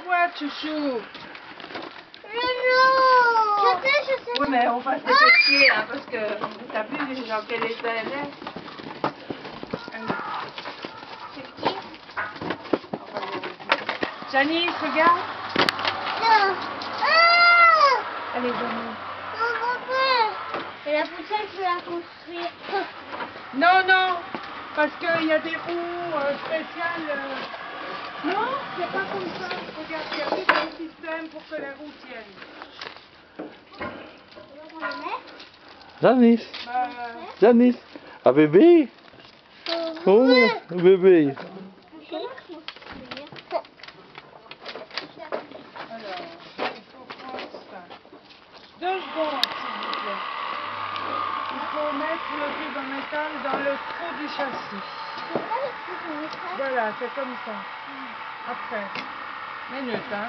boîte, chouchou. Je sais. Oui, mais on va se dépêcher, hein, parce que t'as vu dans quel état elle est. Janice, regarde. Allez, Janice. Et la poussière, je vais la construire. Non, non, parce qu'il y a des roues spéciales. Non, c'est pas comme ça. Regarde, il y a tout un système pour que les roues tiennent. Janice, Bah, Janice, un bébé. Oh, un bébé. alors, il faut prendre ça. 2 secondes, s'il vous plaît. Il faut mettre le tube en métal dans le trou du châssis. Voilà, c'est comme ça. Après. Minute, hein.